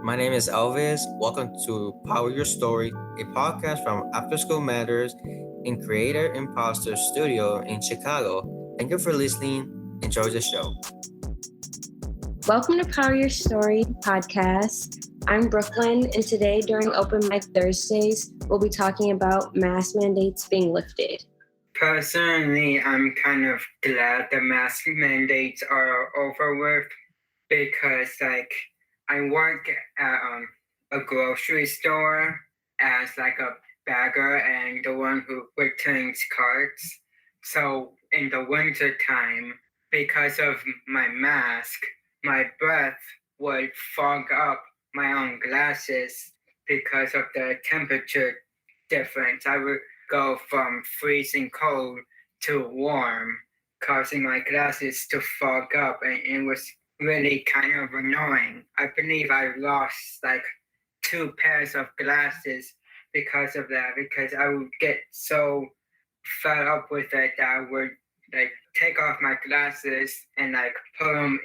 My name is Elvis. Welcome to Power Your Story, a podcast from After School Matters in Creator Impostor Studio in Chicago. Thank you for listening. Enjoy the show. Welcome to Power Your Story podcast. I'm Brooklynn, and today during Open Mic Thursdays, we'll be talking about mask mandates being lifted. Personally, I'm kind of glad the mask mandates are over with because, I work at a grocery store as a bagger and the one who returns carts. So in the winter time, because of my mask, my breath would fog up my own glasses because of the temperature difference. I would go from freezing cold to warm, causing my glasses to fog up, and it was really kind of annoying. I believe I lost 2 pairs of glasses because of that, because I would get so fed up with it that I would take off my glasses and put them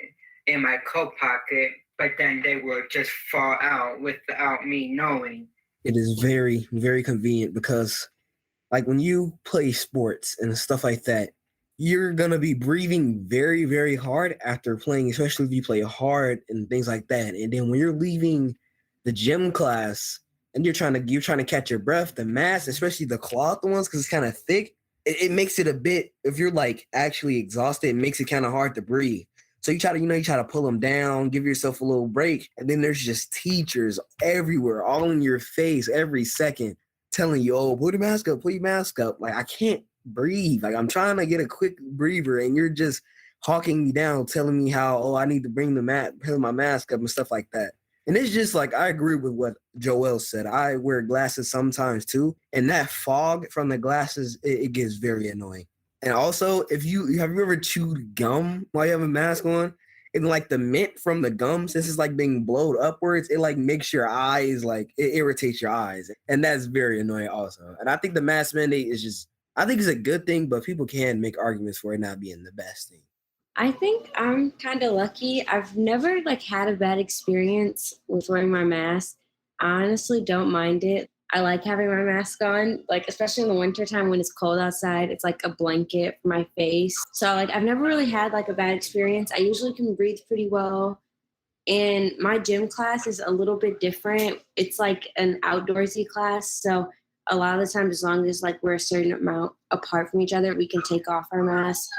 in my coat pocket, but then they would just fall out without me knowing. It is very, very convenient because when you play sports and stuff like that, you're going to be breathing very, very hard after playing, especially if you play hard and things like that. And then when you're leaving the gym class and you're trying to catch your breath, the mask, especially the cloth ones, because it's kind of thick, it makes it a bit, if you're actually exhausted, it makes it kind of hard to breathe. So you try to pull them down, give yourself a little break. And then there's just teachers everywhere, all in your face every second, telling you, oh, put your mask up, put your mask up. I can't breathe. I'm trying to get a quick breather and you're just hawking me down, telling me how, oh, I need to put my mask up and stuff like that. And it's just I agree with what Joel said. I wear glasses sometimes too. And that fog from the glasses, it gets very annoying. And also, have you ever chewed gum while you have a mask on? And the mint from the gum, since it's being blown upwards, it makes your eyes, it irritates your eyes. And that's very annoying also. And I think the mask mandate I think it's a good thing, but people can make arguments for it not being the best thing. I think I'm kind of lucky. I've never had a bad experience with wearing my mask. I honestly don't mind it. I like having my mask on, especially in the wintertime when it's cold outside. It's like a blanket for my face. So I've never really had a bad experience. I usually can breathe pretty well. And my gym class is a little bit different. It's an outdoorsy class. So a lot of the time, as long as we're a certain amount apart from each other, we can take off our mask.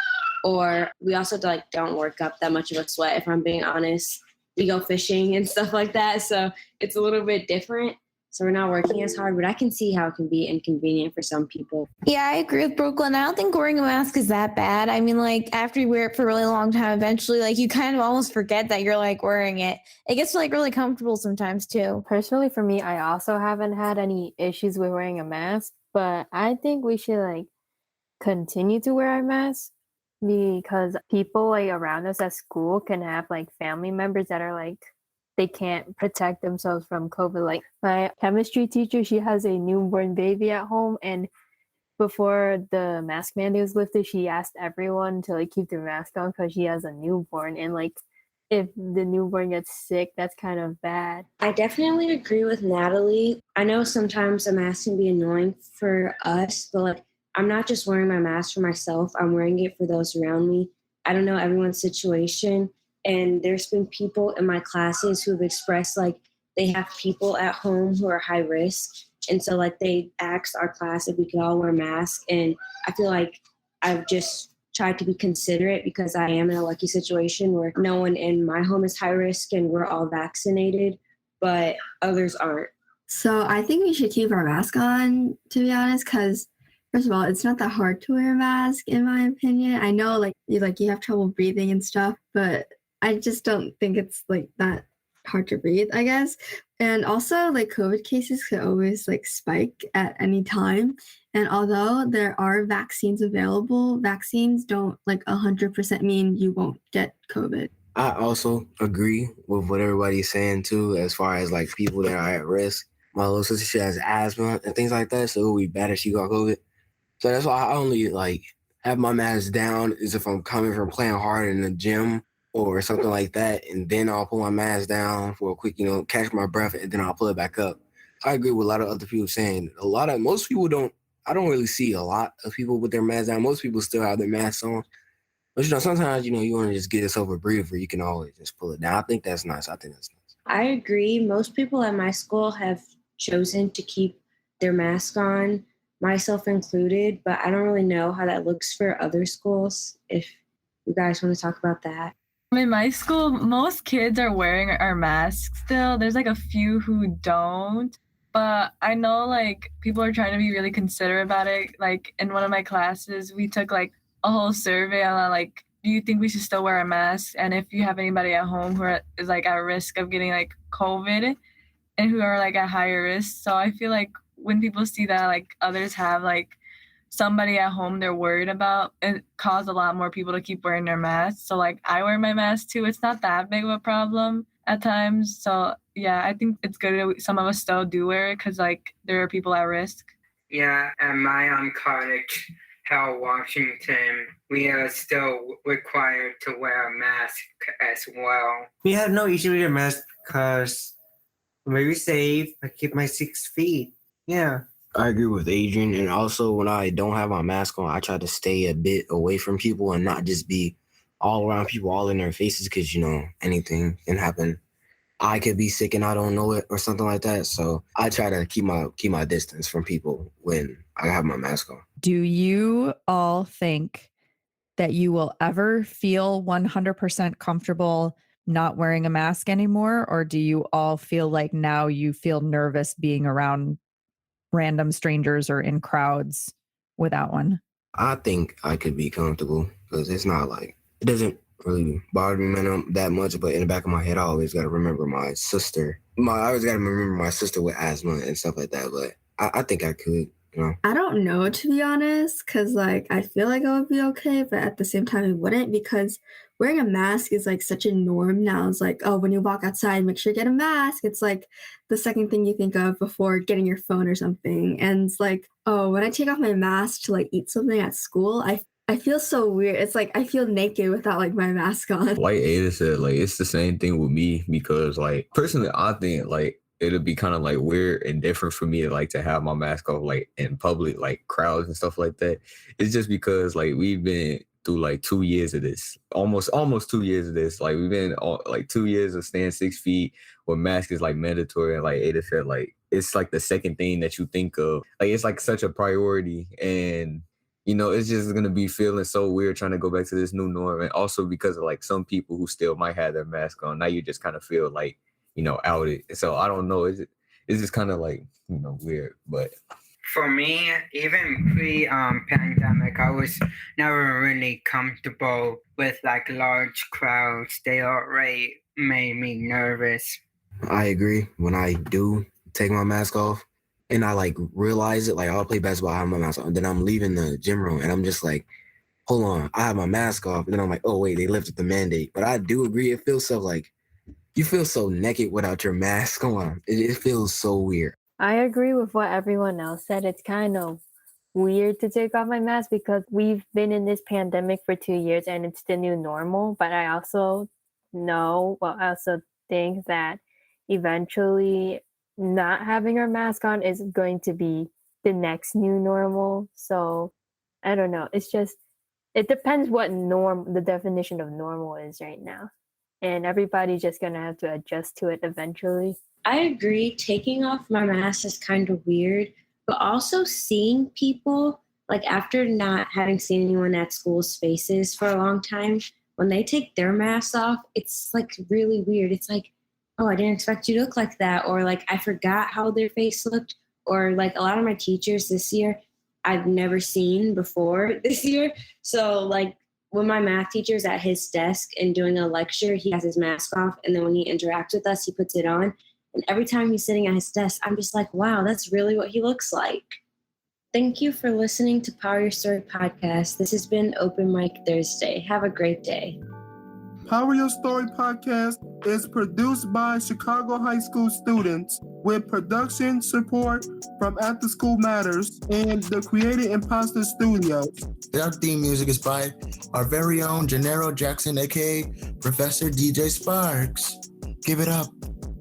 Or we also don't work up that much of a sweat, if I'm being honest. We go fishing and stuff like that. So it's a little bit different. So we're not working as hard, but I can see how it can be inconvenient for some people. Yeah, I agree with Brooklynn. I don't think wearing a mask is that bad. I mean, after you wear it for a really long time, eventually, you kind of almost forget that you're wearing it. It gets really comfortable sometimes too. Personally, for me, I also haven't had any issues with wearing a mask, but I think we should continue to wear our masks because people around us at school can have family members that are they can't protect themselves from COVID. My chemistry teacher, she has a newborn baby at home, and before the mask mandate was lifted, she asked everyone to keep their mask on because she has a newborn, and if the newborn gets sick, that's kind of bad. I definitely agree with Natalie. I know sometimes a mask can be annoying for us, but I'm not just wearing my mask for myself. I'm wearing it for those around me. I don't know everyone's situation. And there's been people in my classes who have expressed they have people at home who are high risk. And so they asked our class if we could all wear masks. And I feel I've just tried to be considerate because I am in a lucky situation where no one in my home is high risk and we're all vaccinated, but others aren't. So I think we should keep our mask on, to be honest, because first of all, it's not that hard to wear a mask, in my opinion. I know you have trouble breathing and stuff, but I just don't think it's that hard to breathe, I guess. And also COVID cases could always spike at any time. And although there are vaccines available, vaccines don't 100% mean you won't get COVID. I also agree with what everybody's saying too, as far as people that are at risk. My little sister, she has asthma and things like that, so it would be bad if she got COVID. So that's why I only have my mask down is if I'm coming from playing hard in the gym or something like that, and then I'll pull my mask down for a quick, catch my breath, and then I'll pull it back up. I agree with a lot of other people saying most people don't. I don't really see a lot of people with their masks down. Most people still have their masks on. But sometimes you want to just get yourself a breather. You can always just pull it down. I think that's nice. I agree. Most people at my school have chosen to keep their mask on, myself included, but I don't really know how that looks for other schools. If you guys want to talk about that. In my school, most kids are wearing our masks still. There's like a few who don't, but I know like people are trying to be really considerate about it. Like in one of my classes, we took like a whole survey on like, do you think we should still wear a mask? And if you have anybody at home who is like at risk of getting like COVID and who are like at higher risk. So I feel like when people see that like others have like somebody at home they're worried about, it caused a lot more people to keep wearing their masks. So like I wear my mask too. It's not that big of a problem at times. So yeah, I think it's good that some of us still do wear it because like there are people at risk. Yeah, at my college, Hell Washington, we are still required to wear a mask as well. We had no issue with your mask because I'm very safe. I keep my 6 feet. Yeah. I agree with Adrian. And also when I don't have my mask on, I try to stay a bit away from people and not just be all around people, all in their faces because, anything can happen. I could be sick and I don't know it or something like that. So I try to keep my distance from people when I have my mask on. Do you all think that you will ever feel 100% comfortable not wearing a mask anymore? Or do you all feel like now you feel nervous being around random strangers or in crowds without one? I think I could be comfortable because it's not like, it doesn't really bother me that much, but in the back of my head, I always got to remember my sister. I always got to remember my sister with asthma and stuff like that, but I think I could, I don't know, to be honest, because I feel like I would be okay, but at the same time, I wouldn't, because wearing a mask is such a norm now. It's like, oh, when you walk outside, make sure you get a mask. It's like the second thing you think of before getting your phone or something. And it's like, oh, when I take off my mask to eat something at school, I feel so weird. It's like I feel naked without my mask on. Like Ada said, it's the same thing with me because personally, I think it'll be kind of weird and different for me to have my mask off in public, crowds and stuff like that. It's just because we've been through 2 years of this, almost 2 years of this. We've been 2 years of staying 6 feet where mask is mandatory, and Ada said it's the second thing that you think of. It's such a priority, and it's just going to be feeling so weird trying to go back to this new norm. And also because of some people who still might have their mask on. Now you just kind of feel outed. So I don't know. It's just kind of weird. But for me, even pre-pandemic, I was never really comfortable with large crowds. They already made me nervous. I agree. When I do take my mask off, and I realize it, I'll play basketball, I have my mask on. Then I'm leaving the gym room and I'm just hold on, I have my mask off. And then I'm oh wait, they lifted the mandate. But I do agree, it feels so you feel so naked without your mask on. It feels so weird. I agree with what everyone else said. It's kind of weird to take off my mask because we've been in this pandemic for 2 years and it's the new normal. But I also think that eventually not having our mask on is going to be the next new normal. So I don't know. It's just, it depends what the definition of normal is right now. And everybody's just going to have to adjust to it eventually. I agree. Taking off my mask is kind of weird, but also seeing people, after not having seen anyone at school spaces for a long time, when they take their masks off, it's really weird. It's oh, I didn't expect you to look like that. Or I forgot how their face looked. Or a lot of my teachers this year, I've never seen before this year. So when my math teacher's at his desk and doing a lecture, he has his mask off. And then when he interacts with us, he puts it on. And every time he's sitting at his desk, I'm just wow, that's really what he looks like. Thank you for listening to Power Your Story podcast. This has been Open Mic Thursday. Have a great day. Power Your Story podcast is produced by Chicago high school students with production support from After School Matters and the Creative Impostor Studios. Our theme music is by our very own Gennaro Jackson, aka Professor DJ Sparks. Give it up.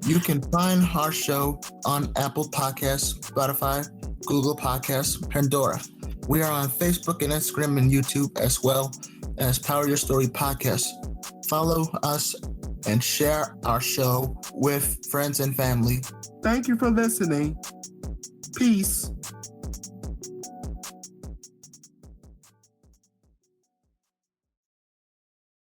You can find our show on Apple Podcasts, Spotify, Google Podcasts, Pandora. We are on Facebook and Instagram and YouTube as well as Power Your Story Podcast. Follow us and share our show with friends and family. Thank you for listening. Peace.